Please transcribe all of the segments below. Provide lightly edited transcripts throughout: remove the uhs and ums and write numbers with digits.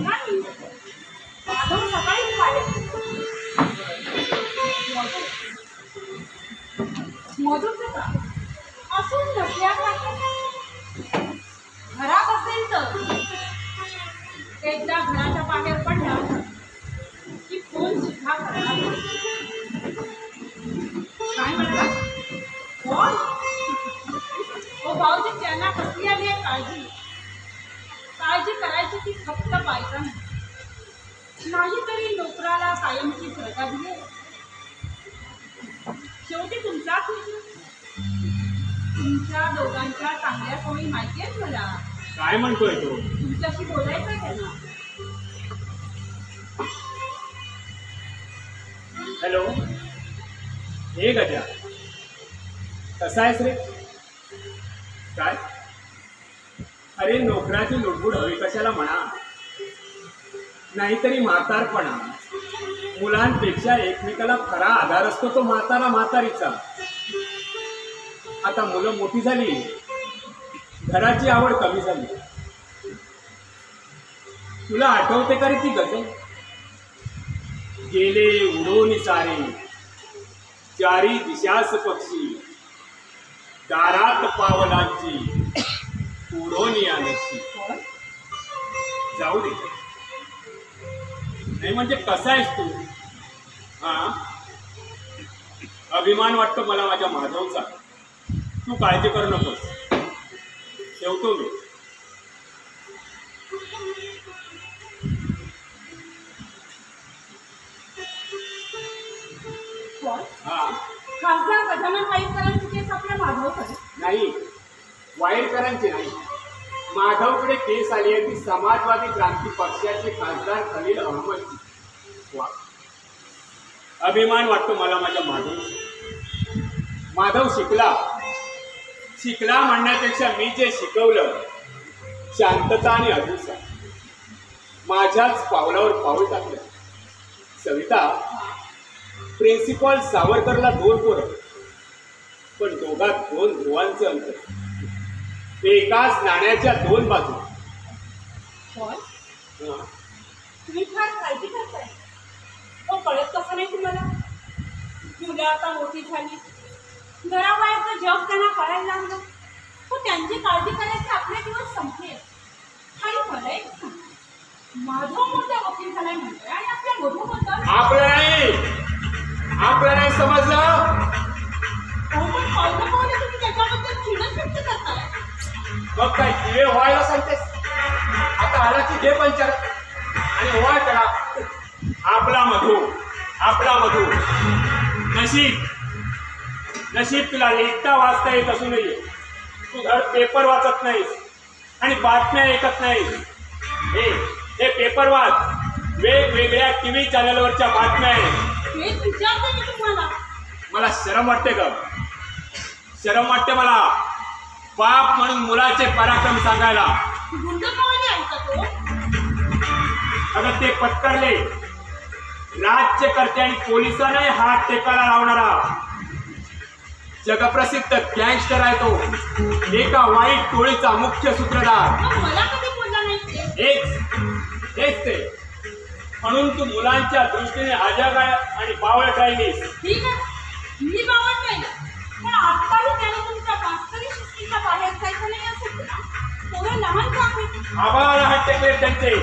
नाही, माधव सकाळीच बाहेर. मधूच का असून नसल्यासारखं घरात असेल तर एकदा घराच्या बाहेर पडला की फोन सुद्धा करणार नाही. काय म्हणता कोण? ओ भाऊजी, त्यांना कसली आली आहे काळजी? काळजी करायची ती फक्त बायकांना, नाहीतरी नोकराला कायमची सरका दिली. शेवटी तुमचाच विषय. तुमच्या दोघांच्या चांगल्या सवयी माहिती आहेत मला. काय म्हणतोय तो? तुमच्याशी बोलायचं त्यांना. हॅलो, हे गजा, कसा आहेस रे? काय? अरे नोकराची लुडबुड हवी कशाला म्हणा, नाहीतरी म्हातारपणा. मुलांपेक्षा एकमेकाला खरा आधार असतो तो म्हातारा म्हातारीचा. आता मुलं मोठी झाली, घराची आवड कमी झाली. तुला आठवते का रे ती गजल? गेले उडून सारे चारी दिशास पक्षी, दारात पावलांची उडून आनशी. जाऊ दे. नाही म्हणजे कसा आहेस तू? हा, अभिमान वाटतो मला माझ्या माधवचा. तू काळजी करू नकोस, ठेवतो मी. हा, खासदार गजानन वाईकरांची केस आपल्या माधवकडे नाही, वाईरकरांची नाही, माधवकडे केस आली आहे ती समाजवादी क्रांती पक्षाचे खासदार खलील अहमदची. वा, अभिमान वाटतो मला माझ्या माधव. माधव शिकला म्हणण्यापेक्षा मी जे शिकवलं, शांतता आणि अहिंसा, माझ्याच पावलावर पाऊल टाकलं. सविता, प्रिन्सिपॉल सावरकरला 2 पोरं, पण दोघात 2 ध्रुवांचं अंतर, एकाच नाण्याच्या 2 बाजू. तुम्ही फार काळजी करताय. हो, कळत कसं नाही तुम्हाला? मुलं आता मोठी झाली, घराबाहेरचं जग त्यांना कळायला लागलं. हो, त्यांची काळजी करायचे आपले दिवस संपले. आणि मला एक सांग, माधव मोठ्या वकील झालाय म्हणतोय आणि आपल्या मधूबद्दल आपलं नाही समजलं. हो, पण पावलं पावलं तुम्ही त्याच्याबद्दल चिडच व्यक्त करताय. मग काय दिवे व्हायला सांगतेस? आता आला की घे पंचर आणि व्हाय करा. आपला मधू नशीब तुला लिहिता वाचता येत असू नये. तू धड पेपर वाचत नाहीस आणि बातम्या ऐकत नाहीस. हे पेपर वाच, वेगवेगळ्या टीव्ही चॅनलवरच्या बातम्या आहेत. हेच विचारते मी तुम्हाला. मला शरम वाटते ग, शरम वाटते मला. बाप म्हणून मुलाचे पराक्रम सांगायला. गुंड पावले ऐकत हो. अगं ते पत्करले राज्यकर्ते आणि पोलिसांनाही हात टेकायला लावणारा जगप्रसिद्ध गँगस्टर आहे तो. एका वाईट टोळीचा मुख्य सूत्रधार. मला कधी बोलला नाही. हेच ते. म्हणून तू मुलांच्या दृष्टीने आजाग आणि बावळट राहिलीस. ठीक आहे, मी बावळट नाही, पण आत्ताही त्याने तुमच्या वास्तविक शिस्तीच्या बाहेर जायचं नाही असेल ना. थोडं लहान काम. आभाळाला हात टेकले त्यांचे,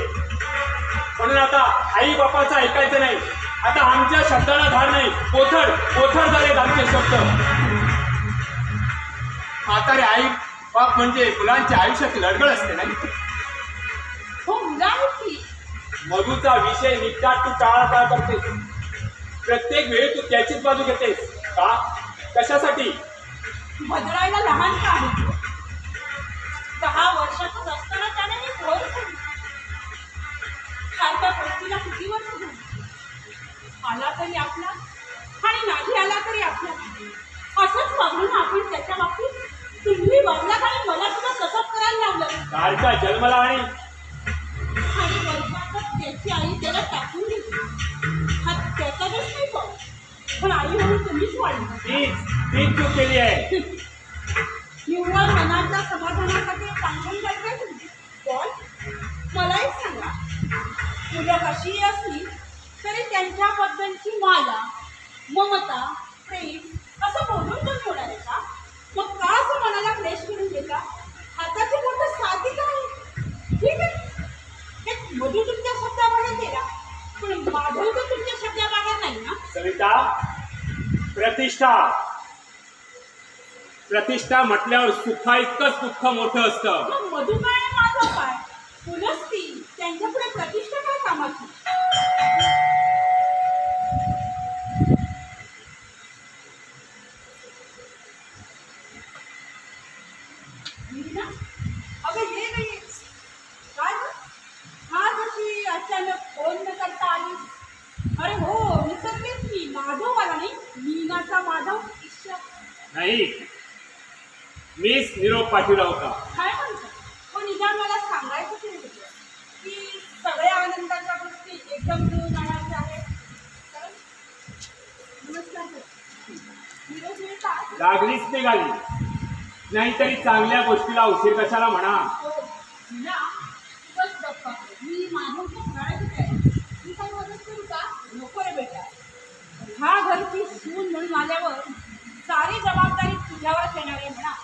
म्हणून आता आई बापाचं ऐकायचं नाही. आता आमच्या शब्दाला धार नाही. पोथर झालेत आमचे शब्द. म्हातारे आई बाप म्हणजे मुलांच्या आयुष्यात लढगळ असते नाही. हो, मुलं आहेत की. मधूचा विषय निघता तू टाळाटाळ करतेस. प्रत्येक वेळी तू त्याचीच बाजू घेतेस का? कशासाठी? बदलायला लहान का आहे? 10 वर्षातच असताना त्याने मी पोर सोडली. सारख्या गोष्टीला किती वर्ष झाली? आला तरी आपला आणि नाही आला तरी आपला. असंच वागून आपण त्याच्या बाबतीत तुम्ही वागलात आणि मला सुद्धा तसंच करायला लावलं. सारखा जन्मला आणि वर्षातच त्याची आई त्याला टाकून घेतली. हा त्याचा दोष नाही पण आई म्हणून तुम्हीच वाढली. तीच चूक केली आहे. निव्वळ मनाच्या समाधानासाठी सांगून जायचं पण मुलं कशीही असली तरी त्यांच्याबद्दलची माया, ममता, प्रेम असं बोलून पण होणार आहे का? मग का असं मनाला क्लेश करून घेता? हाताची बोट साधीच आहे. ठीक आहे, हे मधू तुमच्या शब्दाबाहेर गेला, पण माधव तर तुमच्या शब्दाबाहेर नाही ना. सविता, प्रतिष्ठा प्रतिष्ठा म्हटल्यावर सुखा इतकंच दुःख मोठं असतं. मग मधू काय आणि माधव काय? फुलंच ती, त्यांच्यापुढे प्रतिष्ठा काय कामाची? मीना, अगं ये नाही काय गं? हा जशी अचानक फोन न करता आलीस. अरे हो, विसरलेच मी. माधव आला नाही, मीनाचा माधव. ईश्वर, नाही, मीच निरोप पाठवला होता. काय म्हणतो? पण निदान मला सांगायचं तरी होतं की सगळ्या आनंदाच्या गोष्टी एकदम जुळून आणायच्या आहेत. खरंच? नमस्कार सर. निरोप मिळतात? लागलीच निघाली, नाहीतरी चांगल्या गोष्टीला उशीर कशाला म्हणा. हो ना, खूपच गप्पा. मी माधवच्या घरातच आहे. मी काही मदत करू का? नको रे बेटा. ह्या घरची सून म्हणून आल्यावर सारी जबाबदारी तुझ्यावरच येणार आहे म्हणा.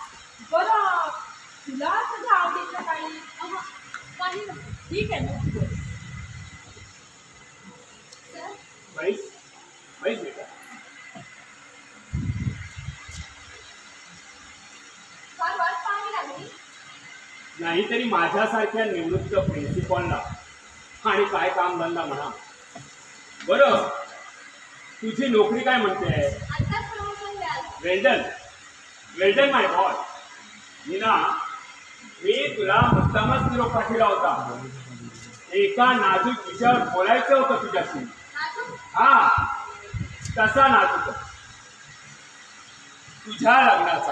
बरं, तुला तुझ्या आवडीचं काही काही नको. ठीक आहे, नको. म्हैस म्हैस बेटा, फार वाट पाहावी लागली. नाहीतरी माझ्यासारख्या निवृत्त प्रिन्सिपॉलला आणि काय कामधंदा म्हणा. बरं, तुझी नोकरी काय म्हणते? आत्ताच प्रमोशन द्याल. वेल्डन वेल्डन माय गॉड. मी तुला मुद्दामच निरोप पाठवला होता. एका नाजूक विषयावर बोलायचं होतं तुझ्याशी. हा, तसा नाजूक तुझ्या लग्नाचा,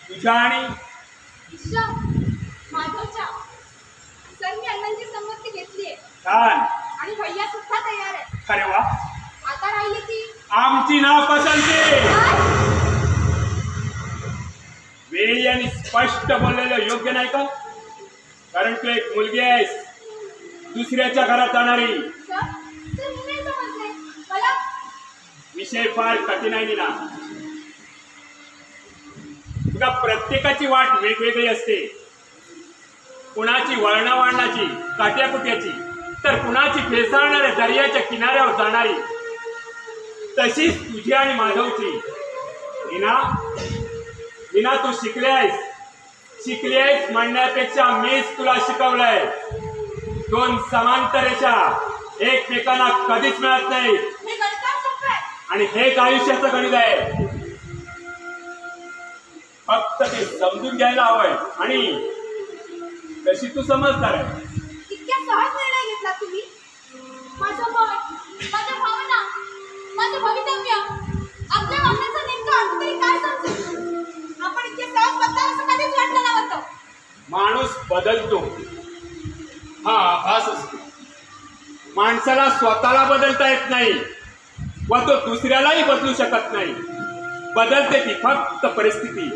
तुझ्या आणि माधवच्या. सर, मी अण्णांची संमती घेतली आहे छान. आणि भैया सुद्धा तयार आहे. अरे वा, आता राहिली ती आमची नापसंती. वेळी आणि स्पष्ट बोललेलं योग्य नाही का? कारण तू एक मुलगी आहेस, दुसऱ्याच्या घरात जाणारी. मला विषय फार कठीण आहे ना. तुला प्रत्येकाची वाट वेगवेगळी असते. कुणाची वळणावळणाची, काट्याकुट्याची, तर कुणाची फेसाळणाऱ्या दर्याच्या किनाऱ्यावर जाणारी. तशीच तुझी आणि माधवची. मीना, तू शिकली आहेस म्हणण्यापेक्षा मीच तुला शिकवलंय. दोन समांतर रेषा एकमेकांना कधीच मिळत नाही, आणि हेच आयुष्याचं गणित आहे. फक्त ते समजून घ्यायला हवंय, आणि तशी तू समजदार आहे. इतक्या सहज निर्णय घेतला तुम्ही. माझं मन, माझ्या भावना, माझं भवितव्य, आपल्या वागण्याचा नेमका अर्थ तरी काय समजेल? आपण इतके सहज बदलाल असं कधीच वाटलं नव्हतं. माणूस बदलतो हा आभास असतो. माणसाला स्वतःला बदलता येत नाही, व तो दुसऱ्यालाही बदलू शकत नाही. बदलते ती फक्त परिस्थिती.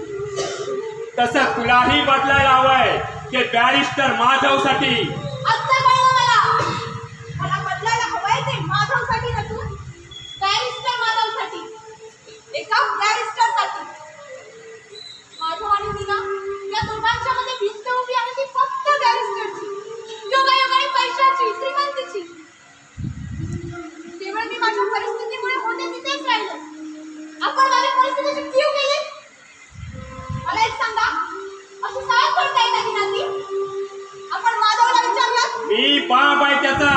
तसा तुलाही बदलायला हवंय की बॅरिस्टर माधवसाठी. आता कळलं मला बदलायला हवंय ते माधवसाठी नसून बॅरिस्टर माधवसाठी. एका बॅरिस्टरसाठी. माधव आणि मीना या दोघांच्या मध्ये भिंत उभी आहे, ती फक्त बॅरिस्टरची, योगायोगाने पैशाची, श्रीमंतीची. केवळ मी माझ्या परिस्थितीमुळे होते तिथेच राहिले. आपण माझ्या परिस्थितीची कीव केली. मला एक सांगा, असं काय करता येतं की नाही? आपण माधवला विचारलं? मी बाप आहे त्याचा,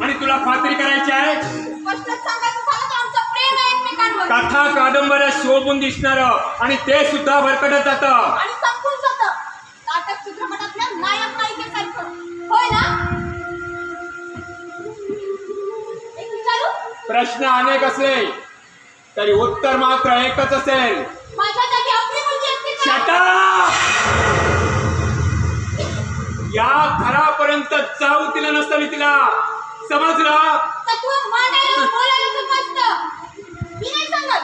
आणि तुला खात्री करायची आहे? स्पष्ट सांगायचं झालं तर आमचं प्रेम आहे एकमेकांवर. कथा कादंबऱ्या शोभून दिसणार, आणि ते सुद्धा भरकटत जात, आणि संपून जातं. नाटक चित्रपटातल्या नायक नायिकेसारखं. होय ना? एक विचारू? प्रश्न अनेक असले तरी उत्तर मात्र एकच असेल. माझ्या जागी आपली मुलगी असते का? Shut up! या घरापर्यंत जाऊ दिलं नसतं मी तिला, समजलं? तत्व मांडायला बोलायला समजतं. मी नाही सांगत.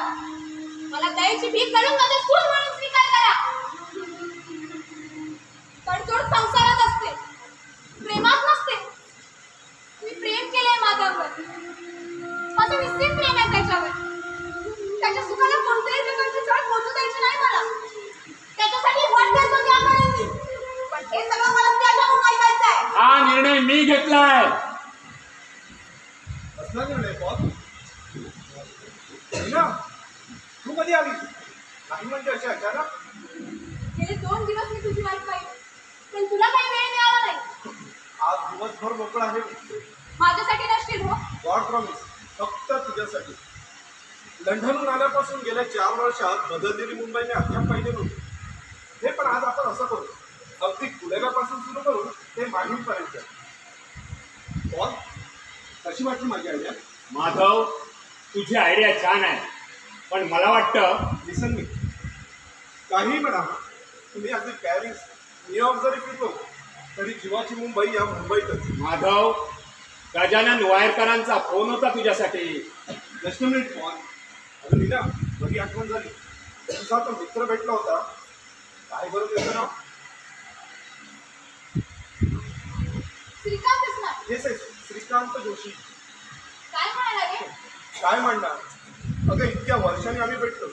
मला दयेची भीक घालून माझं सून म्हणून स्वीकार करा. तडजोड संसारात असते, प्रेमात नसते. मी माझं निश्चित प्रेम आहे त्याच्यावर. त्याच्या सुखाला कोणत्याही प्रकारची झळ पोचू द्यायची नाही मला. त्याच्यासाठी वट घालतो त्याकडे मी. पण हे सगळं मला त्याच्याकडून ऐकायचं आहे. हा निर्णय मी घेतलाय. कसला निर्णय पॉल? मीना, तू कधी आली? नाही म्हणजे अशी अचानक? गेले 2 दिवस मी तुझी वाट पाहिली, पण तुला काही वेळ मिळाला नाही. आज दिवसभर मोकळा आहे. माझ्यासाठी नसतील हो. गॉड प्रॉमिस, फक्त तुझ्यासाठी. लंडनहून आल्यापासून गेल्या 4 वर्षात बदललेली मुंबईने अद्याप पाहिजे नव्हती. हे पण आज आपण असं करू, अगदी कुलेगापासून सुरू करून ते माहीमपर्यंत. पॉल, कशी वाटली माझी आयडिया? माधव, तुझी आयडिया छान आहे, पण मला वाटतं लिसन मी, काही म्हणा, तुम्ही अगदी पॅरिस, न्यूयॉर्क जरी फिरलो तरी जीवाची मुंबई या मुंबईतच. माधव, गजानन वायरकरांचा फोन होता तुझ्यासाठी. Just minute Paul. अगं मीना, बरी आठवण झाली. तुझा तो मित्र भेटला होता, काय बरं त्याचं नाव? श्रीकांत दिसणार. Yes yes, Shrikant Joshi. काय म्हणाला रे? काय म्हणणार? अगं इतक्या वर्षांनी आम्ही भेटलो,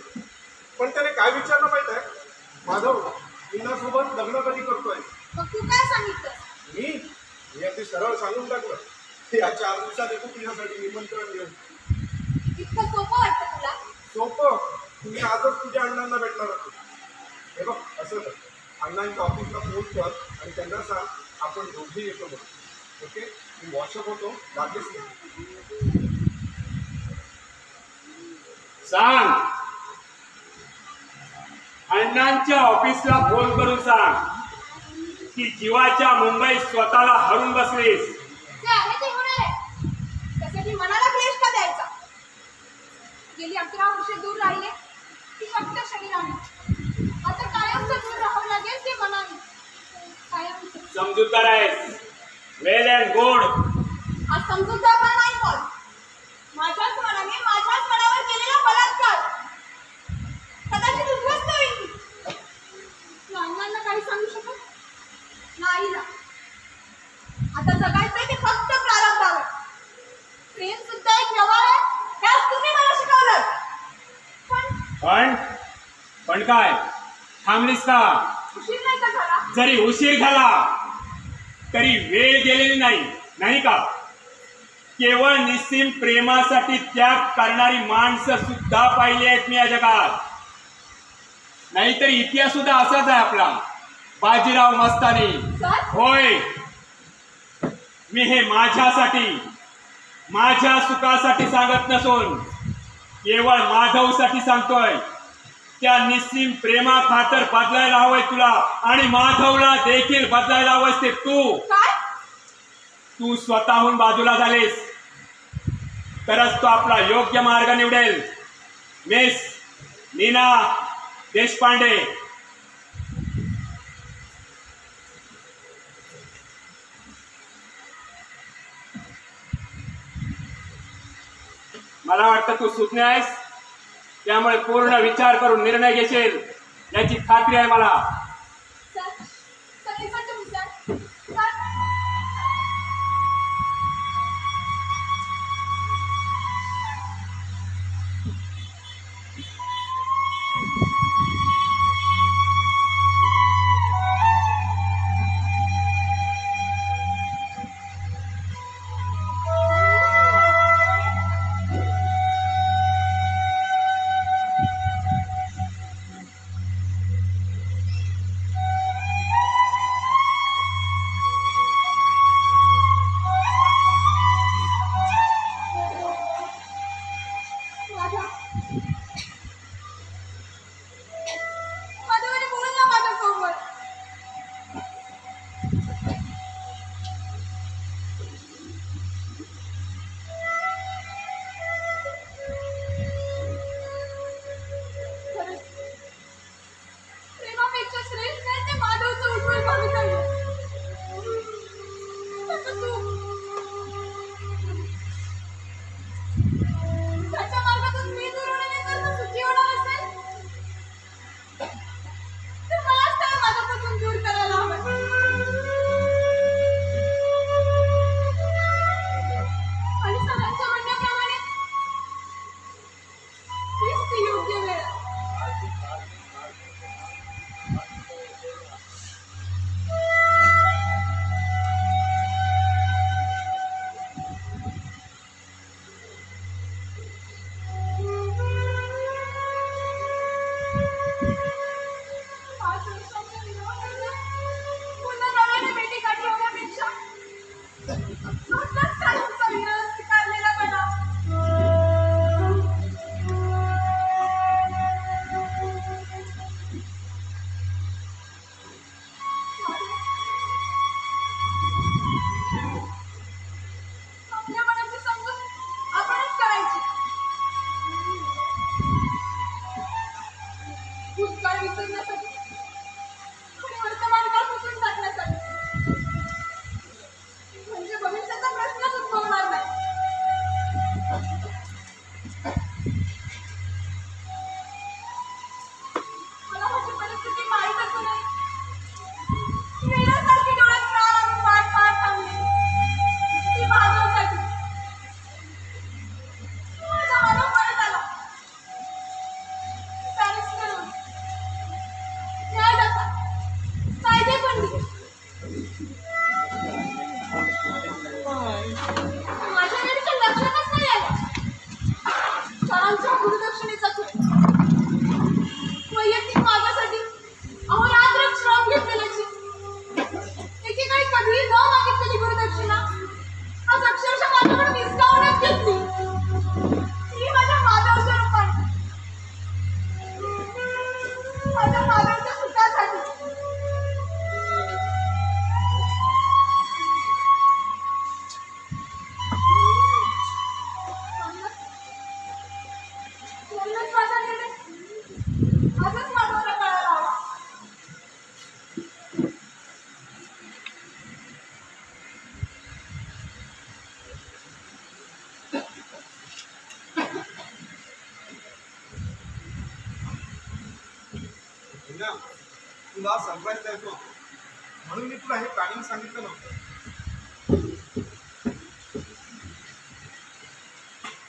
पण त्याने काय विचारलं माहित आहे? माधव, मीनासोबत लग्न कधी करतोय? मग तू काय सांगितलं? मी अगदी सरळ सांगून टाकलं. ते या 4 दिवसात येतो तुझ्यासाठी निमंत्रण घेऊन. इतकं सोपं वाटतं तुला? सोपं? तुम्ही आजच तुझ्या अण्णांना भेटणार होतो. हे बघ, असं कर, अण्णांच्या ऑफिसला फोन कर आणि त्यांना सांग आपण दोघी येतो बघ. ओके, मी व्हॉट्सअप होतो, लागेच नाही. सांग, अण्णांच्या ऑफिसला फोन करून सांग की जीवाच्या मुंबईत स्वतःला हरून बसलीस. जे आहे ते होणार आहे. त्यासाठी मनाला क्लेश का द्यायचा? गेली 11 वर्षे दूर राहिले ती फक्त शरीराने. आता कायमचं दूर राहावं लागेल ते मनाने. कायमचं. समजूतदार आहेस. वेल अँड गुड. हा समजूतदारपणा नाही बोल. माझ्याच मनाने माझ्याच मनावर केलेला बलात्कार कदाचित उद्ध्वस्त होईल. तू अण्णांना काही सांगू शकत नाही ना. आता जगायचंय ते फक्त प्रारंभावर. प्रेम सुद्धा एक व्यवहार आहे, त्याच तुम्ही मला शिकवलं. पण काय थांबलीस का? उशीर नाही का झाला? जरी उशीर झाला तरी वेळ गेलेली नाही का? केवळ निस्सीम प्रेमासाठी त्याग करणारी माणसं सुद्धा पाहिली आहेत मी या जगात. नाहीतर इतिहास सुद्धा असाच आहे आपला. बाजीराव मस्तानी. सर? होय, मी हे माझ्यासाठी, माझ्या सुखासाठी सांगत नसून केवळ माधवसाठी सांगतोय. त्या निस्सीम प्रेमा खातर बदलायला हवंय तुला, आणि माधवला देखील बदलायला हवंयस ते तू. काय? तू स्वतःहून बाजूला झालीस तरच तो आपला योग्य मार्ग निवडेल. मिस नीना देशपांडे. मला वाटतं तू सुज्ञ आहेस, त्यामुळे पूर्ण विचार करून निर्णय घेशील याची खात्री आहे मला. सर, सर हे पण तुम्ही सर. सर, आताच काय तुमचा विनय स्वीकारलेला बना. आपल्या मनाची समजूत आपणच करायची. भूतकाळ विसरण्यासाठी आणि वर्तमान काळ पुसून टाकण्यासाठी. म्हणजे भविष्याचा प्रश्नच उद्भवणार नाही. मला माझी परिस्थिती माहीत असूनही वेड्यासारखी डोळ्यात प्राण आणून वाट पाहत थांबली ती भाजवसाठी. माझा मानव परत आला. पॅरिसकडून न्यायदाता, कायदेपंडित. माझ्या वेळेच्या लक्षातच नाही आलं. सरांच्या गुरुदक्षिणेचा खेळ. वैयक्तिक मागासाठी अहोरात्र श्रम घेतलेल्याची एकेकाळी कधीही न मागितलेली गुरुदक्षिणा आज अक्षरशः माझ्याकडून हिसकावण्यात घेतली. ती माझ्या माधवच्या रूपाने, माझ्या माधवच्या सुखासाठी. म्हणूनच माझा निर्णय आजच माधवला कळायला हवा. मीना, तुला सरप्राईज द्यायचं होतं म्हणून मी तुला हे प्लॅनिंग सांगितलं नव्हतं.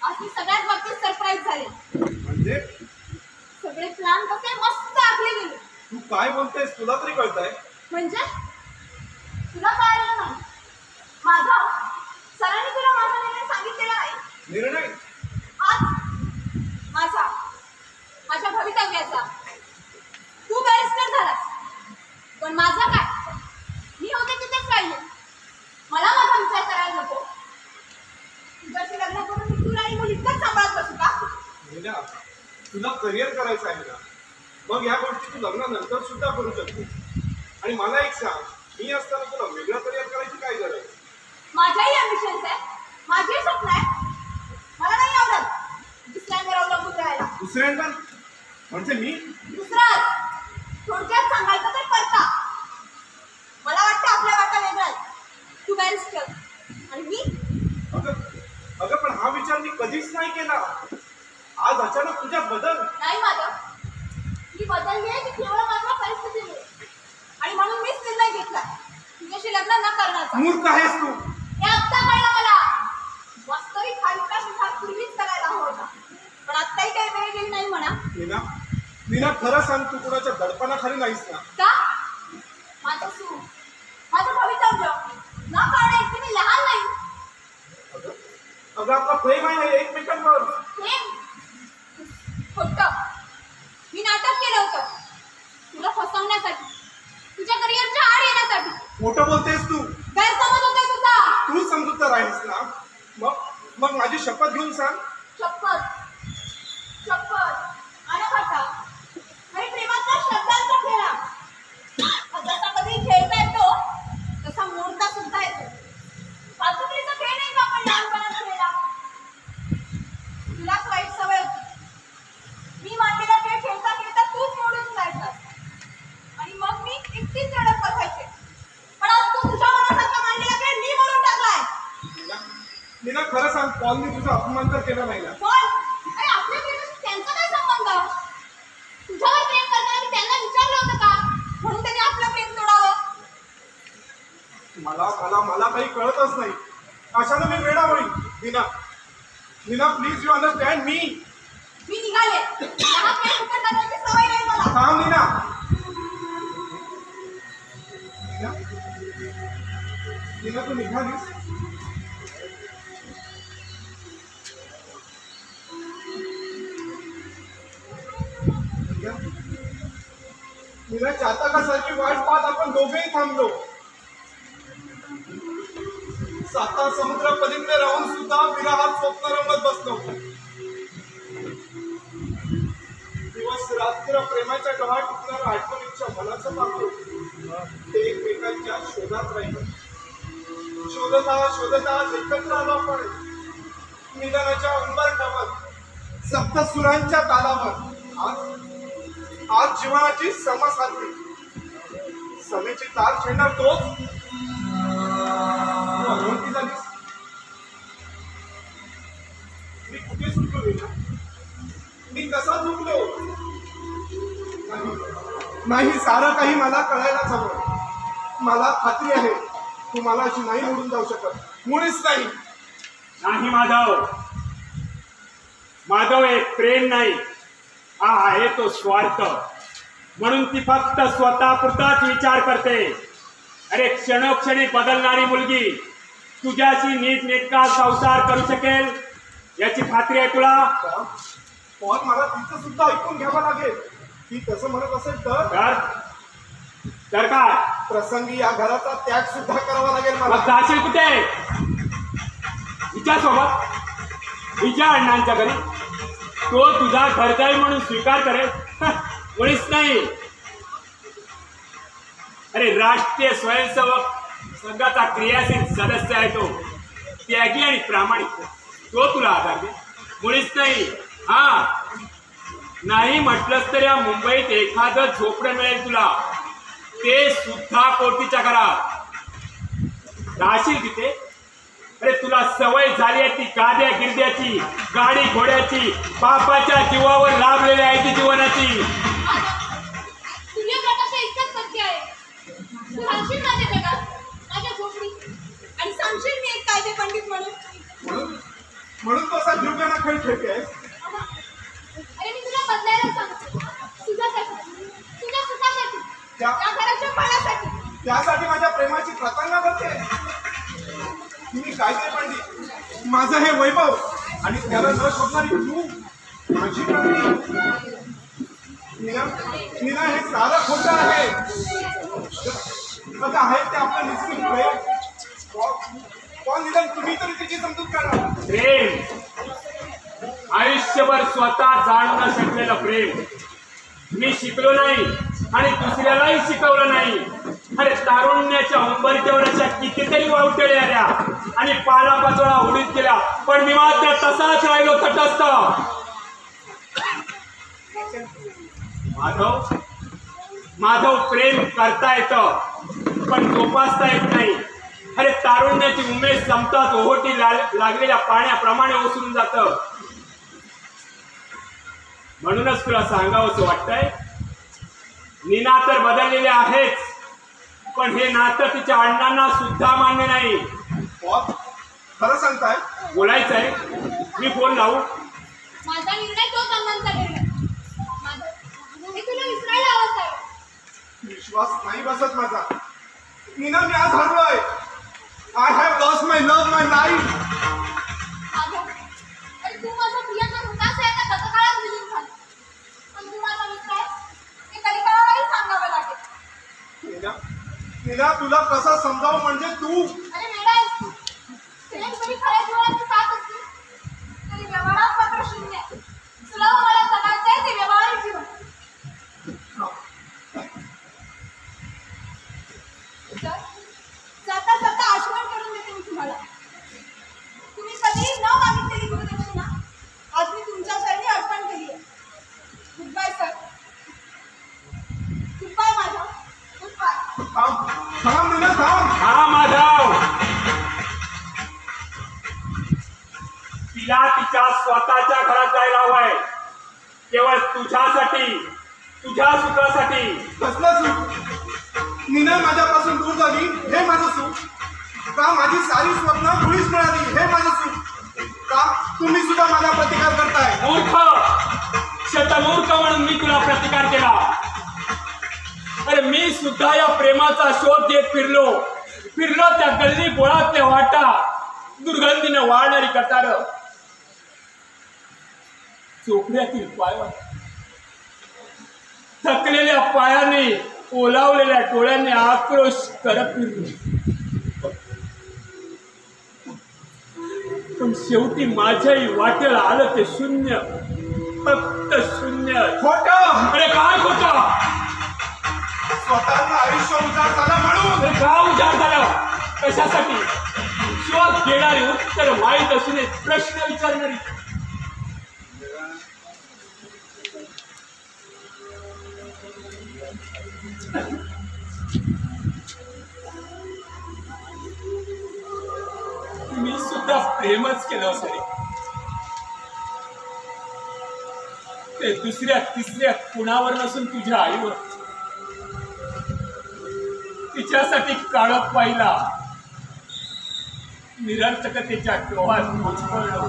आज मी सगळ्याच बाबतीत सरप्राईज झाले. म्हणजे सगळे प्लॅन कसे मस्त आखले गेले. तू काय बोलतेस तुला तरी कळतंय? म्हणजे तुला कळलं नाही? माधव, सरांनी तुला माझा निर्णय सांगितलेला नाही. निर्णय आज माझ्या भवितव्याचा. तू बॅरिस्टर झालास, पण माझा काय? मी होते तिथेच राहिले. मला माझा विचार करायला नको. तुझ्याशी लग्न करून मी तुला आणि मुलीतच सांभाळत बसू का? मीना, तुला करिअर करायचं आहे ना, मग या गोष्टी तू लग्नानंतर सुद्धा करू शकते. आणि मला एक सांग, मी असताना तुला वेगळं करिअर करायची काय गरज? माझ्याही अम्बिशन्स आहे, माझी स्वप्न आहे. मला नाही आवडत दुसऱ्यांवर अवलंबून राहायला. दुसऱ्यांना म्हणजे मी? दुसराच. थोडक्यात सांगायचं तर करता. मला वाटतं आपल्या वाटा वेगळाच. तू बॅरिस्टर आणि मी. अगं पण हा विचार मी कधीच नाही केला. आज अचानक तुझ्यात बदल. नाही माधव, मी बदलली आहे ती केवळ माझ्या परिस्थितीमुळे. आणि म्हणून मीच निर्णय घेतला तुझ्याशी लग्न न करण्याचा. मूर्ख आहेस तू. हे आत्ता कळलं मला. वास्तविक हा विचार पूर्वीच करायला हवा होता, पण आत्ताही काही वेळ गेली नाही म्हणा. मीना, खरं सांग, तू कुणाच्या दडपणाखाली नाहीस ना? का? माझं सूर, माझं भवितव्य न कळणं इतकी मी लहान नाही. अगं आपला प्रेम आहे एकमेकांवर. प्रेम खोटं. मी नाटक केलं होतं तुला फसवण्यासाठी, तुझ्या करिअरच्या आड येण्यासाठी. खोटं बोलतेस तू. गैरसमज होतोय तुझा. तू समजूत तर आहेस ना? मग माझी शपथ घेऊन सांग. शपथ अनघाटा आणि प्रेमाच्या शब्दांचा खेळा. जसा कधी खेळता येतो तसा मोडता सुद्धा येतो. पाचुकलीचा खेळ नाही का आपण लहानपणात खेळला? तुलाच वाईट सवय होती. मी मांडलेला खेळ खेळता खेळता तूच मोडून जायचा आणि मग मी एकटीच रडत बसायचे. पण आज तू तुझ्या मनासारखा मांडलेला खेळ मी मोडून टाकलाय. मीना, खरं सांग, पॉलनी तुझा अपमान तर केला नाही ना? पण अरे आपल्या प्रेमाशी त्यांचा काय संबंध? तुझ्यावर प्रेम करताना त्यांना विचारलं होतं का म्हणून त्यांनी आपलं प्रेम तोडावं? मला काही कळतच नाही. अशानं मी वेडा होईल. मीना, प्लीज यू अंडरस्टँड मी. मी निघाले. लहान प्रेम फुकट करण्याची सवय नाही मला. थांब मीना. तू निघालीस? मीना, चातकासारखी वाट पाहत आपण दोघेही थांबलो. साता समुद्र पलीकडे राहून सुद्धा विरहात स्वप्न रंगत बसलो. दिवस रात्र प्रेमाच्या डोहात टिकणाऱ्या आठवणीच्या मनाचं पाहतो ते एकमेकांच्या शोधात राहिलं. शोधता एकत्र आलो आपण मिलनाच्या उंबरठ्यावर, सप्तसुरांच्या तालावर. आज जीवनाची समा साधली. समेची ताल खेळणार तोच अनोळखी झालीस. मी कुठे चुकलो विना? मी कसा चुकलो? नाही, सारं काही मला कळायलाच हवं. मला खात्री आहे तू मला अशी नाही निवडून जाऊ शकत. मुळीच नाही. नाही माधव एक प्रेम नाही, हा आहे तो स्वार्थ. म्हणून ती फक्त स्वतःपुरताच विचार करते. अरे क्षणोक्षणी बदलणारी मुलगी तुझ्याशी नीटनेटका संसार करू शकेल याची खात्री आहे तुला? पण मला तिचं सुद्धा ऐकून घ्यावं लागेल. ती तसं म्हणत असेल तर काय प्रसंगी या घराचा त्याग सुद्धा करावा लागेल मला. मग जाशील कुठे? हिच्या सोबत, हिच्या अण्णांच्या घरी. तो तुझा घरजाई म्हणून स्वीकार करेल? मुळीच नाही. अरे राष्ट्रीय स्वयंसेवक संघाचा क्रियाशील सदस्य आहे तो, त्यागी आणि प्रामाणिक. तो तुला आधार दे? मुळीच नाही. हा नाही म्हटलंच तर या मुंबईत एखादं झोपडं मिळेल तुला, ते सुद्धा कोटीच्या घरात. राहशील तिथे? अरे तुला सवय झाली आहे ती गाद्या गिरद्याची, गाडी घोड्याची, बापाच्या जीवावर लाभलेल्या आहे ती जीवनाची. सूर्यप्रकाश इतकंच सत्य आहे. तू राहशील माझ्या जगात, माझ्या झोपडी, आणि सांगशील मी एक कायदे पंडित म्हणून तो असा जीवघेणा खेळ खेळतेस. अरे मी तुला बदलायला सांगते, तुझ्यासाठी, तुझ्या सुखासाठी, त्या घराच्या फळासाठी. त्यासाठी माझ्या प्रेमाची प्रतांगा करते. मी कायदे पंडित, माझं हे वैभव आणि त्याला न शोधणारी तू माझी पत्नी. नीना हे सारं खोटं आहे. आता आहे ते आपलं निश्चित प्रेम. कोण निदान तुम्ही तरी तिची समजूत करा. प्रेम आयुष्यभर स्वतः जाणू न शकलेलं प्रेम मी शिकलो नाही आणि दुसऱ्यालाही शिकवलं नाही. अरे तारुण्याच्या उंबरठ्यावर अशा कितीतरी वावटळ्या आल्या आणि पालापाचोळा उडीत गेला, पण मी मात्र तसाच राहिलो तटस्थ. माधव प्रेम करता येतं पण जोपासता येत नाही. अरे तारुण्याची उमेश संपताच ओहोटी लागलेल्या पाण्याप्रमाणे ओसरून जातं. म्हणूनच तुला सांगावंसं वाटतंय, नीना तर बदललेले आहेच, पण हे नातं तिच्या अण्णांना सुद्धा मान्य नाही. खरं सांगताय? बोलायचंय? मी फोन लावू? माझा निर्णय तोच अण्णांचा निर्णय. हे तुला विसरायला हवंच आहे. विश्वास नाही बसत माझा. नीना, मी आज हरलोय. I have lost my love, my life. अरे तू माझा प्रियकर होताच आहे ना, गत काळात विलीन झाला. पण तू माझा मित्र आहे हे कधी कळायलाही सांगावं लागेल. नीना, तुला कसं समजावं म्हणजे तू? अरे मॅडम, तुला तुम्ही खऱ्या जीवनाची साथ असतील तरी व्यवहारात मात्र शून्य. तुला मला जगायचं आहे ते व्यवहारिक जीवन. जाता जाता आठवण करून देते मी तुम्हाला. तुम्ही कधी न मागितलेली गुरुदक्षिणा आज मी तुमच्या चरणी अर्पण केली आहे. Goodbye sir. Goodbye माझा. Goodbye. थांब नीना, थांब. हा माधव, तिला तिच्या स्वतःच्या घरात जायला हवंय, केवळ तुझ्यासाठी, तुझ्या सुखासाठी. कसलं सुख? नीना माझ्यापासून दूर झाली हे माझं सुख का? माझी सारी स्वप्न मुळीच मिळाली हे माझं सुख का? तुम्ही सुद्धा माझा प्रतिकार करताय. मूर्ख, शतमूर्ख म्हणून मी तुला प्रतिकार केला. अरे मी सुद्धा या प्रेमाचा शोध घेत फिरलो त्या गल्ली बोळातल्या वाटा, दुर्गंधीने वाढणारी कटार, चोपड्यातील पायवा, थकलेल्या पायाने, ओलावलेल्या डोळ्यांनी आक्रोश करत फिरलो. पण शेवटी माझ्याही वाटेला आलं ते शून्य, फक्त शून्य. खोटं. अरे काय खोटं? स्वतःचं आयुष्य उजाड झालं म्हणून. अरे का उजाड झालं? कशासाठी? शोध घेणारी, उत्तर माहीत असून प्रश्न विचारणारी. मी सुद्धा प्रेमच केलं सरे. ते दुसऱ्या तिसऱ्या कुणावर नसून तुझ्या आईवर. तिच्यासाठी काळप पाहिला, निरर्थकतेच्या डोहात मुचकळलं.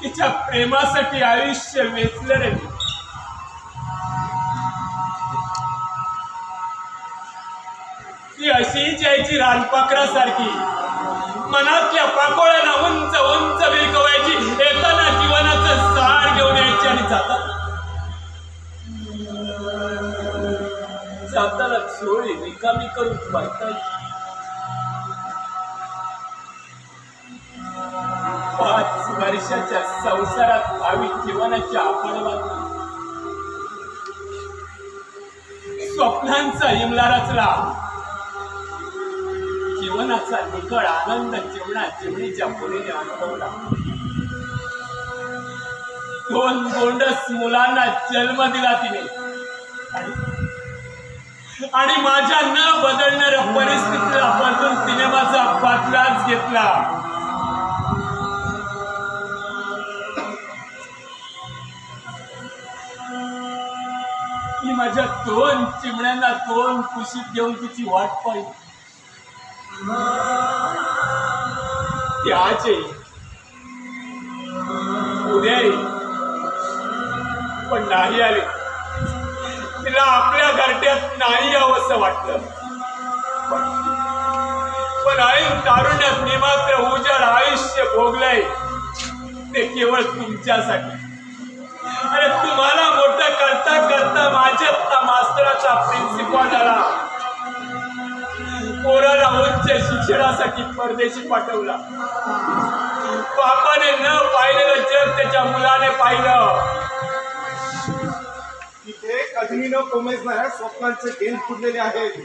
तिच्या प्रेमासाठी आयुष्य वेचलं रे. ती अशीच यायची रानपाखरासारखी, मनातल्या पाकोळ्याला उंच उंच विरकवायची, येताना जीवनाचं सार घेऊन यायची आणि जाताना चोळी रिकामी करून परतायची. 5 वर्षाच्या संसारात भावी जीवनाच्या आपणवात स्वप्नांचा इमला रचला. जीवनाचा निखळ आनंद चिमणीच्या मुलीने अनुभवला. 2 गोंडस मुलांना जन्म दिला तिने आणि माझ्या न बदलणाऱ्या परिस्थितीला बदलून तिने माझा बदलाच घेतला. मी माझ्या 2 चिमण्यांना 2 कुशीत घेऊन तिची वाट पाहिली. त्याचे उद्या पण नाही आले. तिला आपल्या घरट्यात नाही यावंसं वाटलं. पण ऐन तारुण्यात मी मात्र उजाड आयुष्य भोगलंय ते केवळ तुमच्यासाठी. अरे तुम्हाला मोठं करता करता माझ्यातला मास्तराचा प्रिन्सिपल आला. पोराला उच्च शिक्षणासाठी परदेशी पाठवला. बापाने न पाहिलेलं जग त्याच्या मुलाने पाहिलं. तिथे कधीही न कोमेजणाऱ्या स्वप्नांचे गेल फुटलेले आहेत.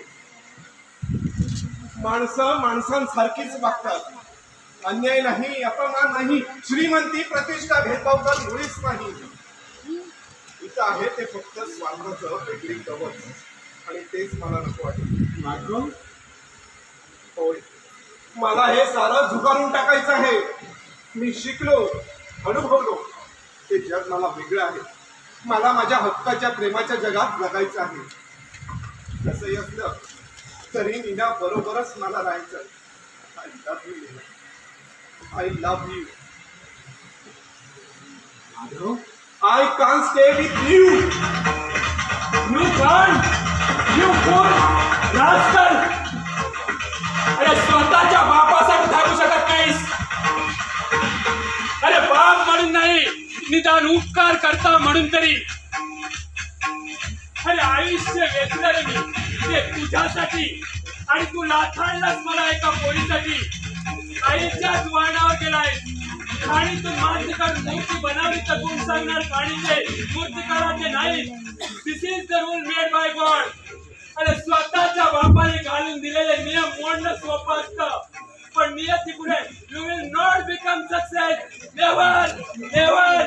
माणसं माणसांसारखीच वागतात. अन्याय नाही, अपमान नाही, श्रीमंती प्रतिष्ठा भेदभाव तर मुळीच नाही. इथं आहे ते फक्त स्वार्थाचं वेगळी कवच, आणि तेच मला नको वाटत. होय, मला हे सारं झुगारून टाकायचं आहे. मी शिकलो, अनुभवलो, ते जग मला वेगळं आहे. मला माझ्या हक्काच्या प्रेमाच्या जगात जगायचं आहे. कसंही असलं तरी मीना बरोबरच मला राहायचं. I love you Meena, I love you. I can't stay with you. You can't. You poor rascal. अरे स्वतःच्या बापासाठी थांबू शकत नाहीस. अरे बाप म्हणून नाही, निदान उपकार करता म्हणून तरी. अरे आयुष्य वेचलं रे मी ते तुझ्यासाठी, आणि तू लाथाडलास मला एका पोरीसाठी. आईच्याच वळणावर गेलाय. खाणीतून माणसाकडून मूर्ती बनवली तर गुण सांगणार खाणीचे, मूर्तिकाराचे नाही. This is the rule made by God. अरे स्वतःच्या बापाने घालून दिलेले नियम मोडणं सोपं असतं, पण नियती पुढे you will not become success. Never never.